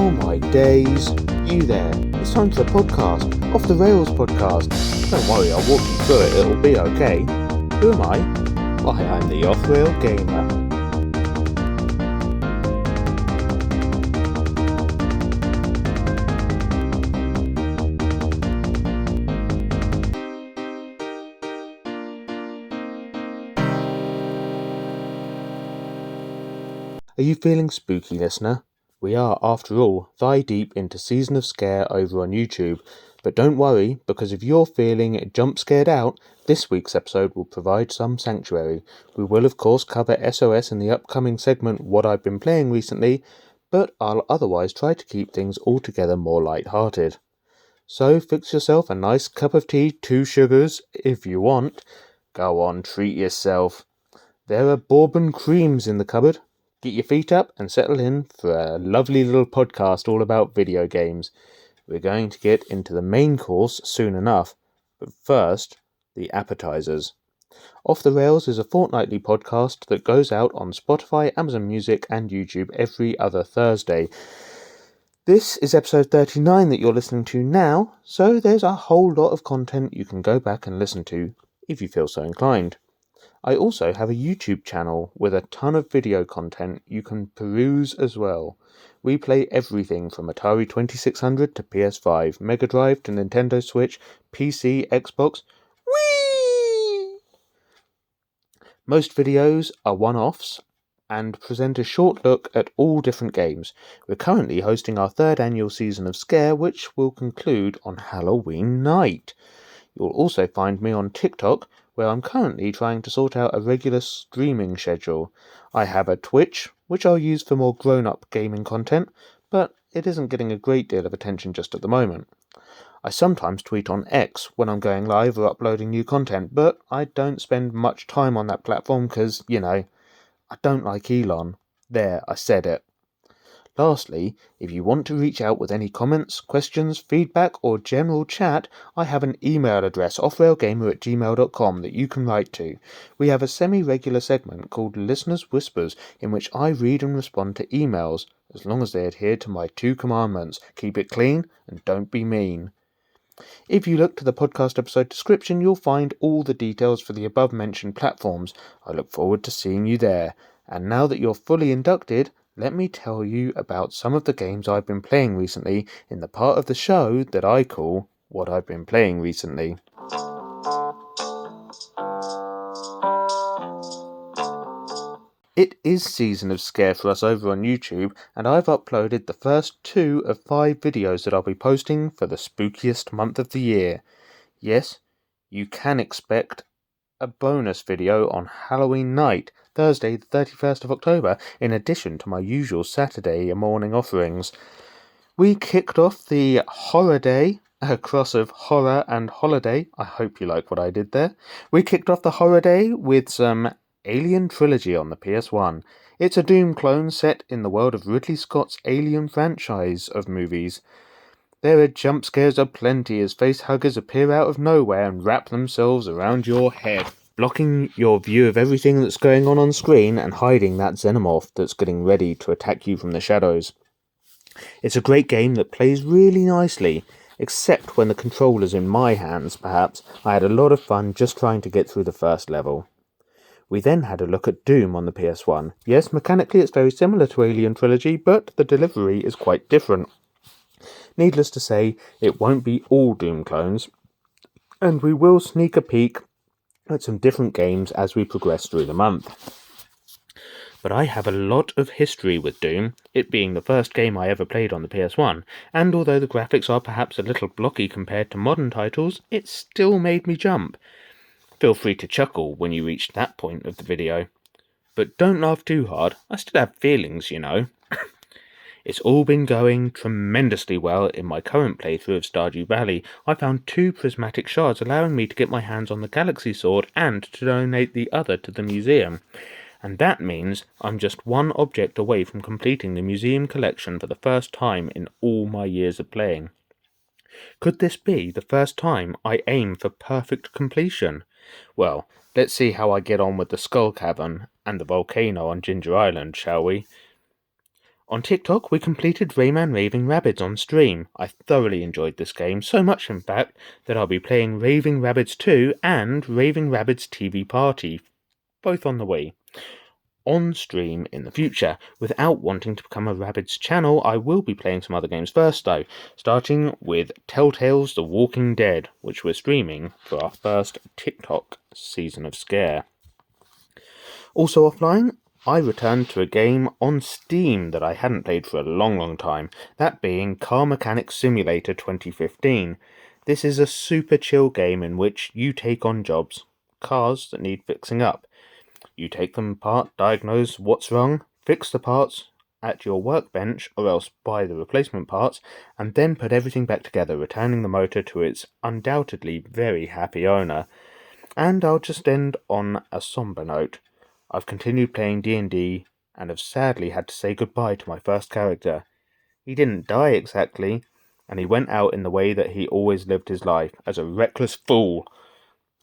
Oh my days, you there, it's time for the podcast, Off the Rails podcast. Don't worry, I'll walk you through it, it'll be okay. Who am I? Why, I'm the offrailgamer. Are you feeling spooky, listener? We are, after all, thigh deep into Season of Scare over on YouTube. But don't worry, because if you're feeling jump scared out, this week's episode will provide some sanctuary. We will, of course, cover SOS in the upcoming segment What I've Been Playing Recently, but I'll otherwise try to keep things altogether more light-hearted. So fix yourself a nice cup of tea, 2 sugars, if you want. Go on, treat yourself. There are bourbon creams in the cupboard. Get your feet up and settle in for a lovely little podcast all about video games. We're going to get into the main course soon enough, but first, the appetizers. Off the Rails is a fortnightly podcast that goes out on Spotify, Amazon Music and YouTube every other Thursday. This is episode 39 that you're listening to now, so there's a whole lot of content you can go back and listen to, if you feel so inclined. I also have a YouTube channel with a ton of video content you can peruse as well. We play everything from Atari 2600 to PS5, Mega Drive to Nintendo Switch, PC, Xbox. Whee! Most videos are one-offs and present a short look at all different games. We're currently hosting our 3rd annual Season of Scare, which will conclude on Halloween night. You'll also find me on TikTok, where I'm currently trying to sort out a regular streaming schedule. I have a Twitch, which I'll use for more grown-up gaming content, but it isn't getting a great deal of attention just at the moment. I sometimes tweet on X when I'm going live or uploading new content, but I don't spend much time on that platform because, I don't like Elon. There, I said it. Lastly, if you want to reach out with any comments, questions, feedback, or general chat, I have an email address, offrailgamer@gmail.com, that you can write to. We have a semi-regular segment called Listeners' Whispers, in which I read and respond to emails, as long as they adhere to my 2 commandments: keep it clean and don't be mean. If you look to the podcast episode description, you'll find all the details for the above-mentioned platforms. I look forward to seeing you there. And now that you're fully inducted, let me tell you about some of the games I've been playing recently in the part of the show that I call What I've Been Playing Recently. It is Season of Scare for us over on YouTube, and I've uploaded the first 2 of 5 videos that I'll be posting for the spookiest month of the year. Yes, you can expect a bonus video on Halloween night, Thursday the 31st of October, in addition to my usual Saturday morning offerings. We kicked off the Horror Day, a cross of horror and holiday. I hope you like what I did there. We kicked off the Horror Day with some Alien Trilogy on the PS1. It's a Doom clone set in the world of Ridley Scott's Alien franchise of movies. There are jump scares aplenty as facehuggers appear out of nowhere and wrap themselves around your head, blocking your view of everything that's going on screen and hiding that xenomorph that's getting ready to attack you from the shadows. It's a great game that plays really nicely, except when the controller's in my hands, perhaps. I had a lot of fun just trying to get through the first level. We then had a look at Doom on the PS1. Yes, mechanically it's very similar to Alien Trilogy, but the delivery is quite different. Needless to say, it won't be all Doom clones, and we will sneak a peek at some different games as we progress through the month. But I have a lot of history with Doom, it being the first game I ever played on the PS1, and although the graphics are perhaps a little blocky compared to modern titles, it still made me jump. Feel free to chuckle when you reach that point of the video. But don't laugh too hard, I still have feelings, It's all been going tremendously well in my current playthrough of Stardew Valley. I found 2 prismatic shards, allowing me to get my hands on the Galaxy Sword and to donate the other to the museum. And that means I'm just 1 object away from completing the museum collection for the first time in all my years of playing. Could this be the first time I aim for perfect completion? Well, let's see how I get on with the Skull Cavern and the volcano on Ginger Island, shall we? On TikTok, we completed Rayman Raving Rabbids on stream. I thoroughly enjoyed this game, so much in fact that I'll be playing Raving Rabbids 2 and Raving Rabbids TV Party, both on the Wii, on stream in the future. Without wanting to become a Rabbids channel, I will be playing some other games first though, starting with Telltale's The Walking Dead, which we're streaming for our first TikTok Season of Scare. Also offline, I returned to a game on Steam that I hadn't played for a long time, that being Car Mechanic Simulator 2015. This is a super chill game in which you take on jobs, cars that need fixing up. You take them apart, diagnose what's wrong, fix the parts at your workbench or else buy the replacement parts, and then put everything back together, returning the motor to its undoubtedly very happy owner. And I'll just end on a somber note. I've continued playing D&D and have sadly had to say goodbye to my first character. He didn't die exactly, and he went out in the way that he always lived his life, as a reckless fool.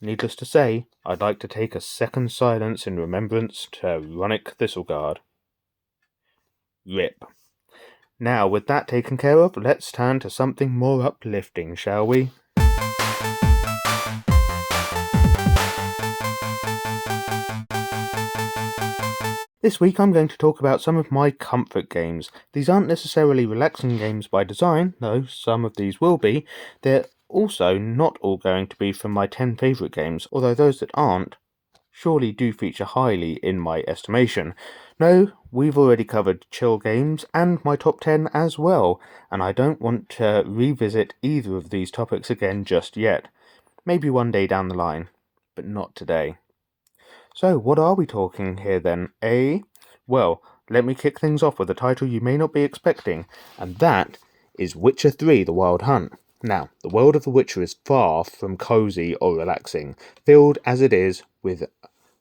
Needless to say, I'd like to take a second silence in remembrance to Ronick Thistleguard. RIP. Now, with that taken care of, let's turn to something more uplifting, shall we? This week I'm going to talk about some of my comfort games. These aren't necessarily relaxing games by design, though some of these will be. They're also not all going to be from my 10 favourite games, although those that aren't surely do feature highly in my estimation. No, we've already covered chill games and my top 10 as well, and I don't want to revisit either of these topics again just yet. Maybe one day down the line, but not today. So, what are we talking here then, eh? Well, let me kick things off with a title you may not be expecting, and that is Witcher 3: The Wild Hunt. Now, the world of The Witcher is far from cosy or relaxing, filled as it is with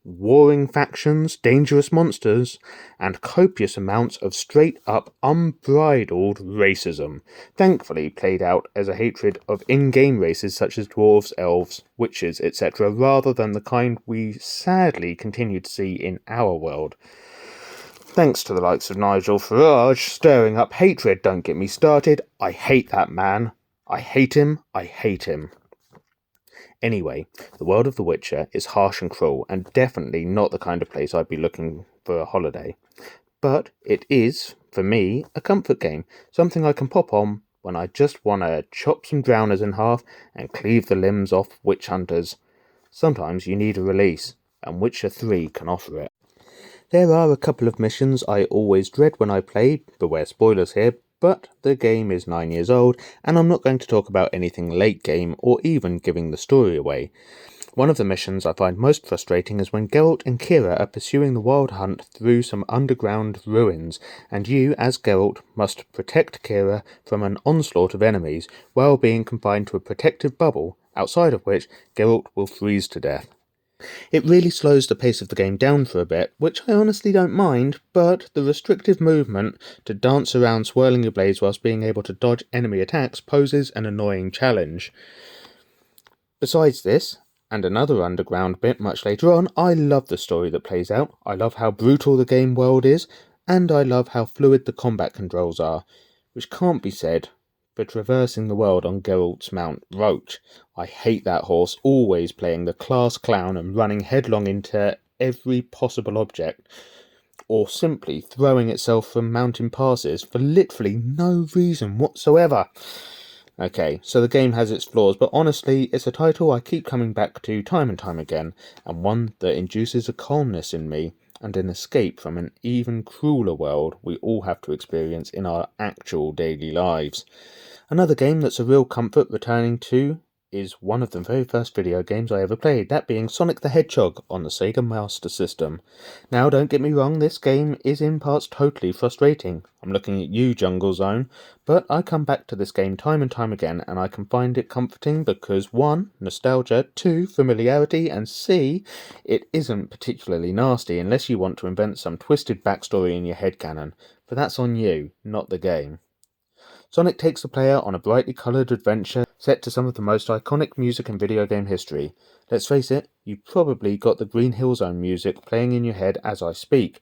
warring factions, dangerous monsters, and copious amounts of straight-up unbridled racism, thankfully played out as a hatred of in-game races such as dwarves, elves, witches, etc., rather than the kind we sadly continue to see in our world. Thanks to the likes of Nigel Farage stirring up hatred. Don't get me started. I hate that man. I hate him. I hate him. Anyway, the world of The Witcher is harsh and cruel, and definitely not the kind of place I'd be looking for a holiday. But it is, for me, a comfort game, something I can pop on when I just want to chop some drowners in half and cleave the limbs off witch hunters. Sometimes you need a release, and Witcher 3 can offer it. There are a couple of missions I always dread when I play, beware spoilers here, but the game is 9 years old, and I'm not going to talk about anything late game or even giving the story away. One of the missions I find most frustrating is when Geralt and Ciri are pursuing the Wild Hunt through some underground ruins, and you, as Geralt, must protect Ciri from an onslaught of enemies, while being confined to a protective bubble, outside of which Geralt will freeze to death. It really slows the pace of the game down for a bit, which I honestly don't mind, but the restrictive movement to dance around swirling your blades whilst being able to dodge enemy attacks poses an annoying challenge. Besides this, and another underground bit much later on, I love the story that plays out, I love how brutal the game world is, and I love how fluid the combat controls are, which can't be said for traversing the world on Geralt's Mount Roach. I hate that horse, always playing the class clown and running headlong into every possible object, or simply throwing itself from mountain passes for literally no reason whatsoever. Okay, so the game has its flaws, but honestly, it's a title I keep coming back to time and time again, and one that induces a calmness in me, and an escape from an even crueler world we all have to experience in our actual daily lives. Another game that's a real comfort returning to is one of the very first video games I ever played, that being Sonic the Hedgehog on the Sega Master System. Now, don't get me wrong, this game is in parts totally frustrating. I'm looking at you, Jungle Zone, but I come back to this game time and time again, and I can find it comforting because 1. Nostalgia, 2. Familiarity, and C. It isn't particularly nasty unless you want to invent some twisted backstory in your headcanon, but that's on you, not the game. Sonic takes the player on a brightly coloured adventure set to some of the most iconic music in video game history. Let's face it, you've probably got the Green Hill Zone music playing in your head as I speak,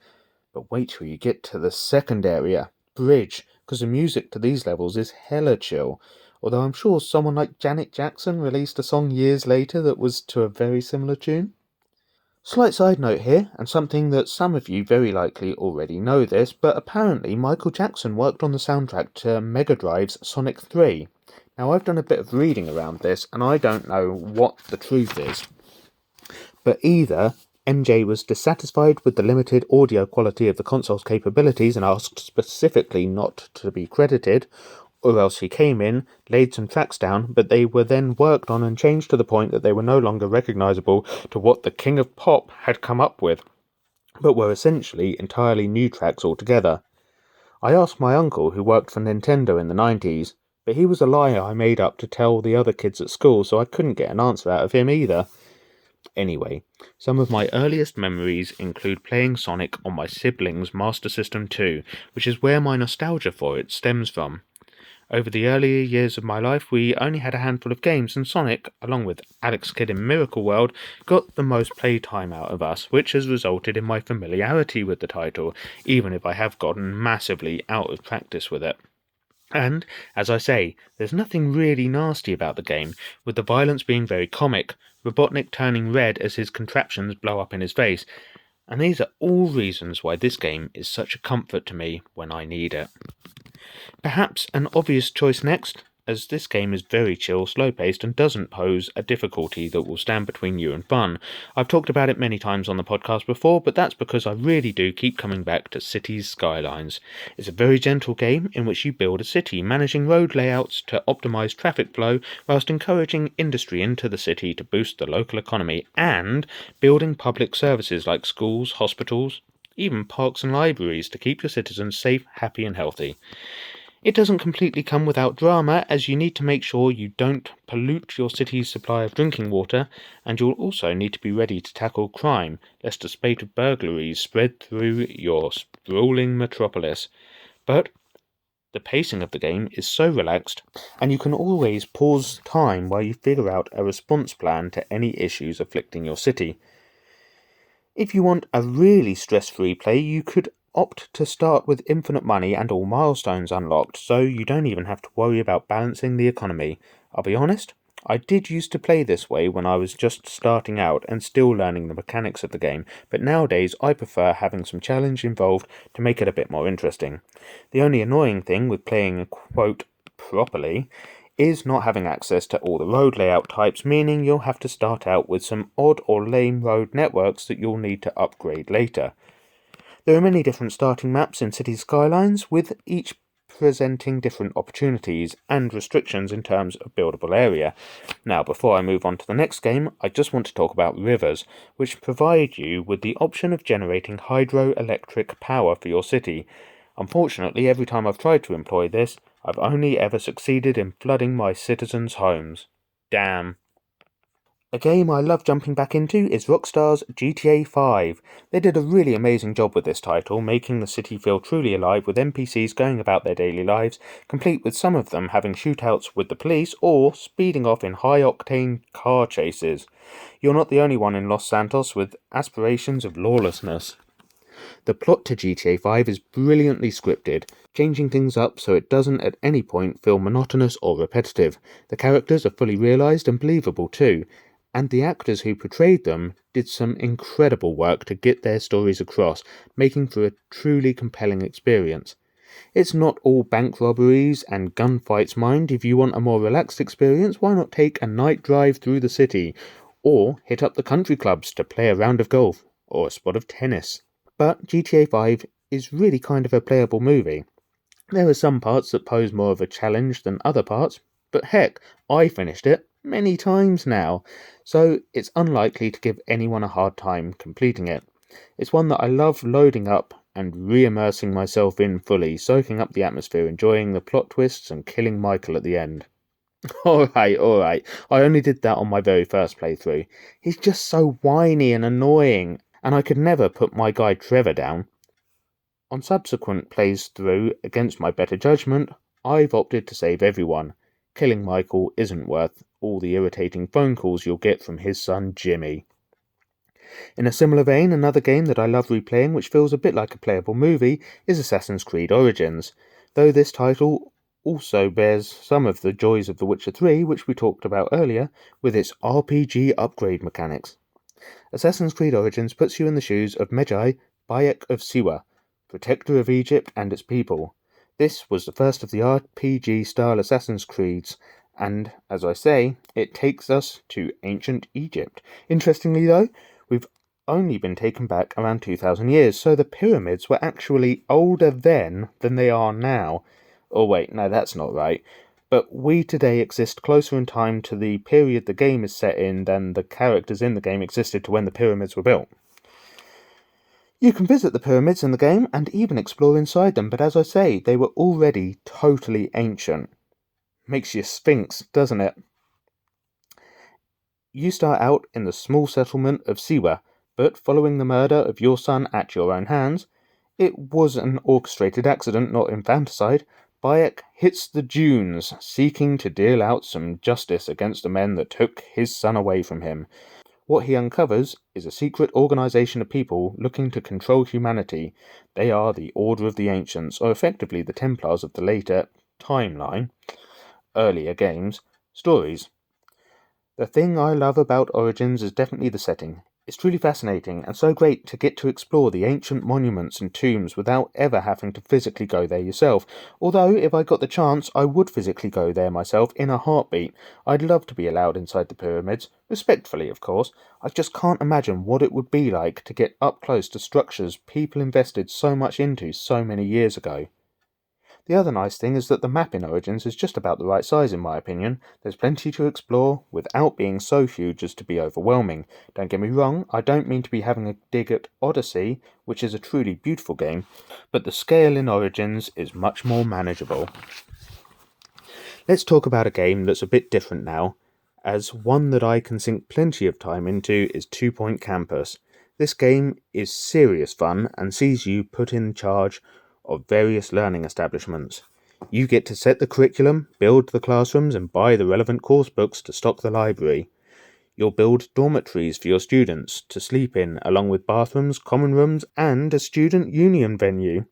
but wait till you get to the second area. bridge, because the music to these levels is hella chill. Although I'm sure someone like Janet Jackson released a song years later that was to a very similar tune. Slight side note here, and something that some of you very likely already know this, but apparently Michael Jackson worked on the soundtrack to Mega Drive's Sonic 3. Now I've done a bit of reading around this, and I don't know what the truth is. But either MJ was dissatisfied with the limited audio quality of the console's capabilities and asked specifically not to be credited, or else he came in, laid some tracks down, but they were then worked on and changed to the point that they were no longer recognisable to what the King of Pop had come up with, but were essentially entirely new tracks altogether. I asked my uncle, who worked for Nintendo in the 90s, but he was a liar I made up to tell the other kids at school, so I couldn't get an answer out of him either. Anyway, some of my earliest memories include playing Sonic on my sibling's Master System 2, which is where my nostalgia for it stems from. Over the earlier years of my life, we only had a handful of games, and Sonic, along with Alex Kidd in Miracle World, got the most playtime out of us, which has resulted in my familiarity with the title, even if I have gotten massively out of practice with it. And, as I say, there's nothing really nasty about the game, with the violence being very comic, Robotnik turning red as his contraptions blow up in his face, and these are all reasons why this game is such a comfort to me when I need it. Perhaps an obvious choice next, as this game is very chill, slow-paced, and doesn't pose a difficulty that will stand between you and fun. I've talked about it many times on the podcast before, but that's because I really do keep coming back to Cities Skylines. It's a very gentle game in which you build a city, managing road layouts to optimise traffic flow, whilst encouraging industry into the city to boost the local economy, and building public services like schools, hospitals, even parks and libraries to keep your citizens safe, happy and healthy. It doesn't completely come without drama, as you need to make sure you don't pollute your city's supply of drinking water, and you'll also need to be ready to tackle crime, lest a spate of burglaries spread through your sprawling metropolis. But the pacing of the game is so relaxed, and you can always pause time while you figure out a response plan to any issues afflicting your city. If you want a really stress-free play, you could opt to start with infinite money and all milestones unlocked, so you don't even have to worry about balancing the economy. I'll be honest, I did used to play this way when I was just starting out and still learning the mechanics of the game, but nowadays I prefer having some challenge involved to make it a bit more interesting. The only annoying thing with playing, quote, properly, is not having access to all the road layout types, meaning you'll have to start out with some odd or lame road networks that you'll need to upgrade later. There are many different starting maps in Cities Skylines, with each presenting different opportunities and restrictions in terms of buildable area. Now, before I move on to the next game, I just want to talk about rivers, which provide you with the option of generating hydroelectric power for your city. Unfortunately, every time I've tried to employ this, I've only ever succeeded in flooding my citizens' homes. Damn. A game I love jumping back into is Rockstar's GTA 5. They did a really amazing job with this title, making the city feel truly alive with NPCs going about their daily lives, complete with some of them having shootouts with the police or speeding off in high-octane car chases. You're not the only one in Los Santos with aspirations of lawlessness. The plot to GTA 5 is brilliantly scripted, changing things up so it doesn't at any point feel monotonous or repetitive. The characters are fully realised and believable too, and the actors who portrayed them did some incredible work to get their stories across, making for a truly compelling experience. It's not all bank robberies and gunfights, mind. If you want a more relaxed experience, why not take a night drive through the city, or hit up the country clubs to play a round of golf, or a spot of tennis. But GTA 5 is really kind of a playable movie. There are some parts that pose more of a challenge than other parts, but heck, I finished it many times now, so it's unlikely to give anyone a hard time completing it. It's one that I love loading up and re-immersing myself in fully, soaking up the atmosphere, enjoying the plot twists and killing Michael at the end. Alright, I only did that on my very first playthrough. He's just so whiny and annoying, and I could never put my guy Trevor down. On subsequent plays through, against my better judgment, I've opted to save everyone. Killing Michael isn't worth all the irritating phone calls you'll get from his son Jimmy. In a similar vein, another game that I love replaying, which feels a bit like a playable movie, is Assassin's Creed Origins, though this title also bears some of the joys of The Witcher 3, which we talked about earlier, with its RPG upgrade mechanics. Assassin's Creed Origins puts you in the shoes of Medjay, Bayek of Siwa, protector of Egypt and its people. This was the first of the RPG-style Assassin's Creeds, and, as I say, it takes us to ancient Egypt. Interestingly though, we've only been taken back around 2,000 years, so the pyramids were actually older then than they are now. Oh wait, no, that's not right. But we today exist closer in time to the period the game is set in than the characters in the game existed to when the pyramids were built. You can visit the pyramids in the game and even explore inside them, but as I say, they were already totally ancient. Makes you sphinx, doesn't it? You start out in the small settlement of Siwa, but following the murder of your son at your own hands, it was an orchestrated accident, not infanticide, Bayek hits the dunes, seeking to deal out some justice against the men that took his son away from him. What he uncovers is a secret organization of people looking to control humanity. They are the Order of the Ancients, or effectively the Templars of the later timeline, earlier games, stories. The thing I love about Origins is definitely the setting. It's truly fascinating and so great to get to explore the ancient monuments and tombs without ever having to physically go there yourself. Although, if I got the chance, I would physically go there myself in a heartbeat. I'd love to be allowed inside the pyramids, respectfully of course. I just can't imagine what it would be like to get up close to structures people invested so much into so many years ago. The other nice thing is that the map in Origins is just about the right size in my opinion. There's plenty to explore without being so huge as to be overwhelming. Don't get me wrong, I don't mean to be having a dig at Odyssey, which is a truly beautiful game, but the scale in Origins is much more manageable. Let's talk about a game that's a bit different now, as one that I can sink plenty of time into is 2 Point Campus. This game is serious fun and sees you put in charge of various learning establishments. You get to set the curriculum, build the classrooms, and buy the relevant course books to stock the library. You'll build dormitories for your students to sleep in, along with bathrooms, common rooms, and a student union venue.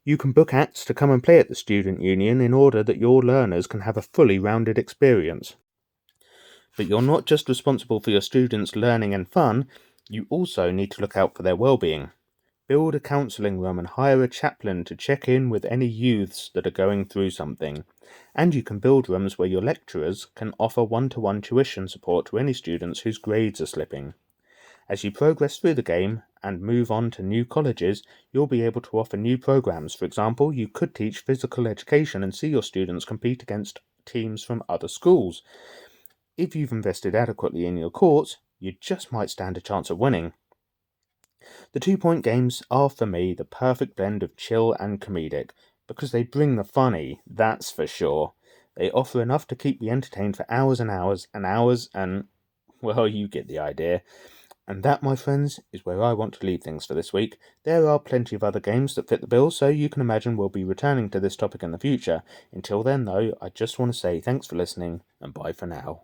You can book acts to come and play at the student union in order that your learners can have a fully rounded experience. But you're not just responsible for your students' learning and fun, you also need to look out for their well-being. Build a counselling room and hire a chaplain to check in with any youths that are going through something. And you can build rooms where your lecturers can offer one-to-one tuition support to any students whose grades are slipping. As you progress through the game and move on to new colleges, you'll be able to offer new programs. For example, you could teach physical education and see your students compete against teams from other schools. If you've invested adequately in your course, you just might stand a chance of winning. The 2 Point games are for me the perfect blend of chill and comedic, because they bring the funny, that's for sure. They offer enough to keep me entertained for hours and hours and hours and, well, you get the idea. And that, my friends, is where I want to leave things for this week. There are plenty of other games that fit the bill, so you can imagine we'll be returning to this topic in the future. Until then, though, I just want to say thanks for listening, and bye for now.